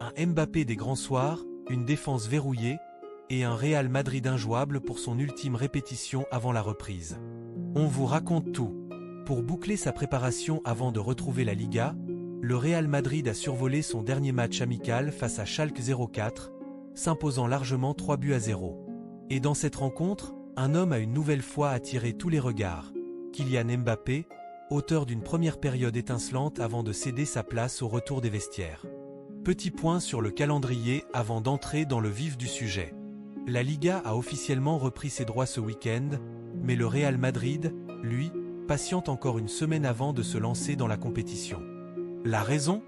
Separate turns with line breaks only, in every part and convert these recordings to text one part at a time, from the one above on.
Un Mbappé des grands soirs, une défense verrouillée, et un Real Madrid injouable pour son ultime répétition avant la reprise. On vous raconte tout. Pour boucler sa préparation avant de retrouver la Liga, le Real Madrid a survolé son dernier match amical face à Schalke 04, s'imposant largement 3-0. Et dans cette rencontre, un homme a une nouvelle fois attiré tous les regards. Kylian Mbappé, auteur d'une première période étincelante avant de céder sa place au retour des vestiaires. Petit point sur le calendrier avant d'entrer dans le vif du sujet. La Liga a officiellement repris ses droits ce week-end, mais le Real Madrid, lui, patiente encore une semaine avant de se lancer dans la compétition. La raison ?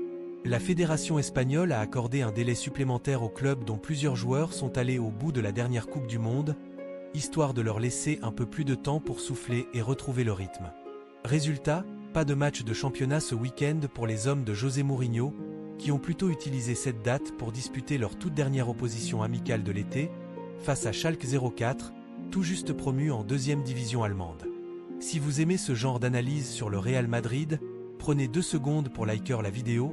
La fédération espagnole a accordé un délai supplémentaire au club dont plusieurs joueurs sont allés au bout de la dernière Coupe du Monde, histoire de leur laisser un peu plus de temps pour souffler et retrouver le rythme. Résultat, pas de match de championnat ce week-end pour les hommes de José Mourinho, qui ont plutôt utilisé cette date pour disputer leur toute dernière opposition amicale de l'été, face à Schalke 04, tout juste promu en deuxième division allemande. Si vous aimez ce genre d'analyse sur le Real Madrid, prenez 2 secondes pour liker la vidéo,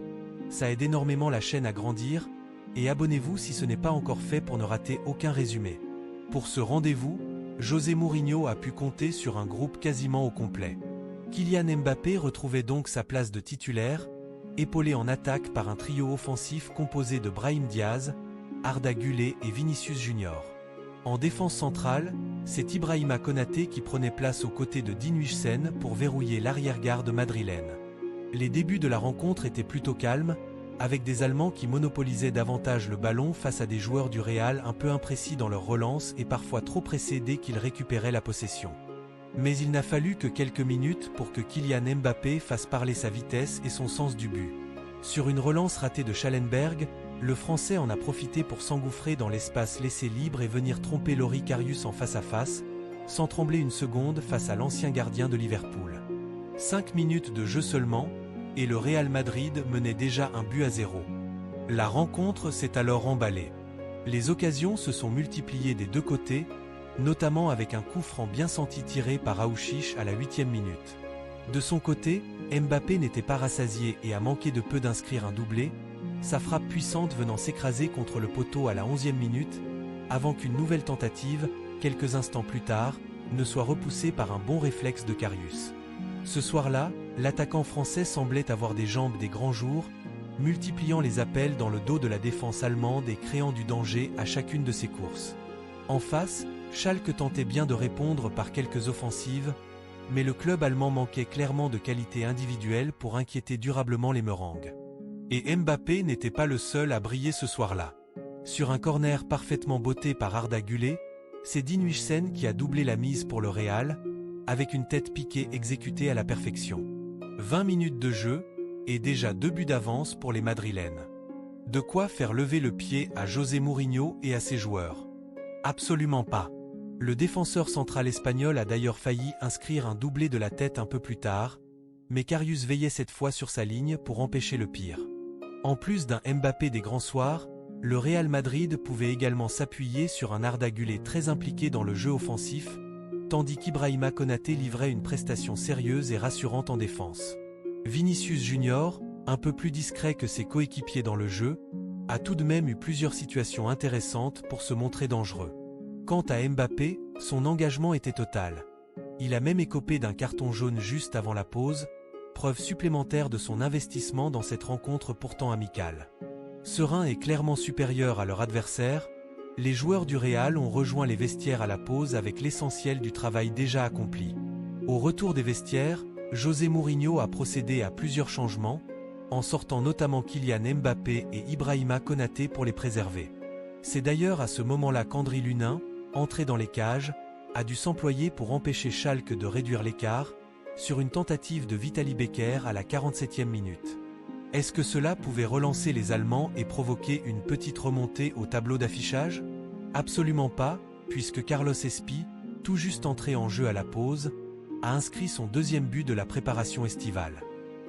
ça aide énormément la chaîne à grandir, et abonnez-vous si ce n'est pas encore fait pour ne rater aucun résumé. Pour ce rendez-vous, José Mourinho a pu compter sur un groupe quasiment au complet. Kylian Mbappé retrouvait donc sa place de titulaire, épaulé en attaque par un trio offensif composé de Brahim Diaz, Arda Güler et Vinicius Junior. En défense centrale, c'est Ibrahima Konaté qui prenait place aux côtés de Dean Huijsen pour verrouiller l'arrière-garde madrilène. Les débuts de la rencontre étaient plutôt calmes, avec des Allemands qui monopolisaient davantage le ballon face à des joueurs du Real un peu imprécis dans leur relance et parfois trop pressés dès qu'ils récupéraient la possession. Mais il n'a fallu que quelques minutes pour que Kylian Mbappé fasse parler sa vitesse et son sens du but. Sur une relance ratée de Schallenberg, le Français en a profité pour s'engouffrer dans l'espace laissé libre et venir tromper Loris Karius en face-à-face, sans trembler une seconde face à l'ancien gardien de Liverpool. 5 minutes de jeu seulement, et le Real Madrid menait déjà 1-0. La rencontre s'est alors emballée. Les occasions se sont multipliées des deux côtés, notamment avec un coup franc bien senti tiré par Aouchiche à la 8e minute. De son côté, Mbappé n'était pas rassasié et a manqué de peu d'inscrire un doublé, sa frappe puissante venant s'écraser contre le poteau à la 11e minute, avant qu'une nouvelle tentative, quelques instants plus tard, ne soit repoussée par un bon réflexe de Karius. Ce soir-là, l'attaquant français semblait avoir des jambes des grands jours, multipliant les appels dans le dos de la défense allemande et créant du danger à chacune de ses courses. En face, Schalke tentait bien de répondre par quelques offensives, mais le club allemand manquait clairement de qualité individuelle pour inquiéter durablement les Meringues. Et Mbappé n'était pas le seul à briller ce soir-là. Sur un corner parfaitement botté par Arda Güler, c'est Dean Huijsen qui a doublé la mise pour le Real, avec une tête piquée exécutée à la perfection. 20 minutes de jeu, et déjà 2 buts d'avance pour les Madrilènes. De quoi faire lever le pied à José Mourinho et à ses joueurs. Absolument pas. Le défenseur central espagnol a d'ailleurs failli inscrire un doublé de la tête un peu plus tard, mais Karius veillait cette fois sur sa ligne pour empêcher le pire. En plus d'un Mbappé des grands soirs, le Real Madrid pouvait également s'appuyer sur un Arda Güler très impliqué dans le jeu offensif, tandis qu'Ibrahima Konaté livrait une prestation sérieuse et rassurante en défense. Vinicius Junior, un peu plus discret que ses coéquipiers dans le jeu, a tout de même eu plusieurs situations intéressantes pour se montrer dangereux. Quant à Mbappé, son engagement était total. Il a même écopé d'un carton jaune juste avant la pause, preuve supplémentaire de son investissement dans cette rencontre pourtant amicale. Serein et clairement supérieur à leur adversaire, les joueurs du Real ont rejoint les vestiaires à la pause avec l'essentiel du travail déjà accompli. Au retour des vestiaires, José Mourinho a procédé à plusieurs changements, en sortant notamment Kylian Mbappé et Ibrahima Konaté pour les préserver. C'est d'ailleurs à ce moment-là qu'Andry Lunin, entré dans les cages, a dû s'employer pour empêcher Schalke de réduire l'écart, sur une tentative de Vitali Becker à la 47e minute. Est-ce que cela pouvait relancer les Allemands et provoquer une petite remontée au tableau d'affichage? Absolument pas, puisque Carlos Espi, tout juste entré en jeu à la pause, a inscrit son 2e but de la préparation estivale.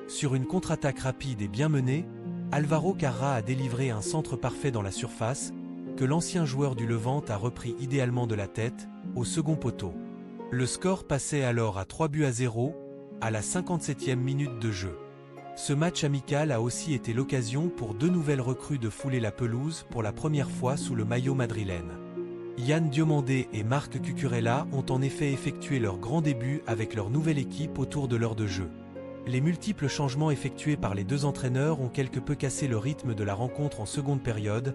Sur une contre-attaque rapide et bien menée, Alvaro Carra a délivré un centre parfait dans la surface, que l'ancien joueur du Levante a repris idéalement de la tête, au second poteau. Le score passait alors à 3-0, à la 57e minute de jeu. Ce match amical a aussi été l'occasion pour deux nouvelles recrues de fouler la pelouse pour la première fois sous le maillot madrilène. Yann Diomandé et Marc Cucurella ont en effet effectué leur grand début avec leur nouvelle équipe autour de l'heure de jeu. Les multiples changements effectués par les deux entraîneurs ont quelque peu cassé le rythme de la rencontre en seconde période,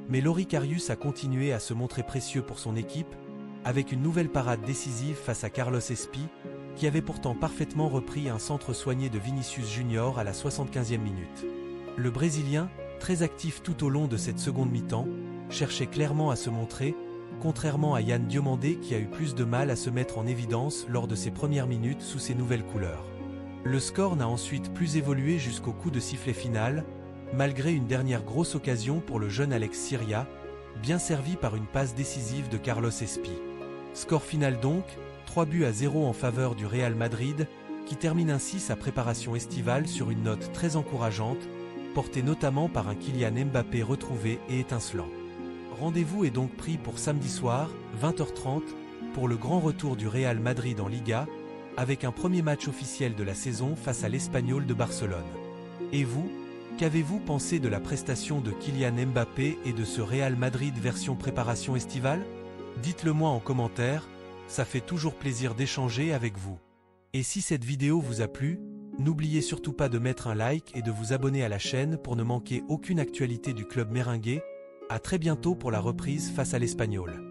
mais Loris Karius a continué à se montrer précieux pour son équipe, avec une nouvelle parade décisive face à Carlos Espí, qui avait pourtant parfaitement repris un centre soigné de Vinicius Junior à la 75e minute. Le Brésilien, très actif tout au long de cette seconde mi-temps, cherchait clairement à se montrer, contrairement à Yann Diomandé qui a eu plus de mal à se mettre en évidence lors de ses premières minutes sous ses nouvelles couleurs. Le score n'a ensuite plus évolué jusqu'au coup de sifflet final, malgré une dernière grosse occasion pour le jeune Alex Syria, bien servi par une passe décisive de Carlos Espí. Score final donc, 3-0 en faveur du Real Madrid, qui termine ainsi sa préparation estivale sur une note très encourageante, portée notamment par un Kylian Mbappé retrouvé et étincelant. Rendez-vous est donc pris pour samedi soir, 20h30, pour le grand retour du Real Madrid en Liga, avec un premier match officiel de la saison face à l'Espagnol de Barcelone. Et vous, qu'avez-vous pensé de la prestation de Kylian Mbappé et de ce Real Madrid version préparation estivale? Dites-le moi en commentaire, ça fait toujours plaisir d'échanger avec vous. Et si cette vidéo vous a plu, n'oubliez surtout pas de mettre un like et de vous abonner à la chaîne pour ne manquer aucune actualité du club merengue. À très bientôt pour la reprise face à l'Espagnol.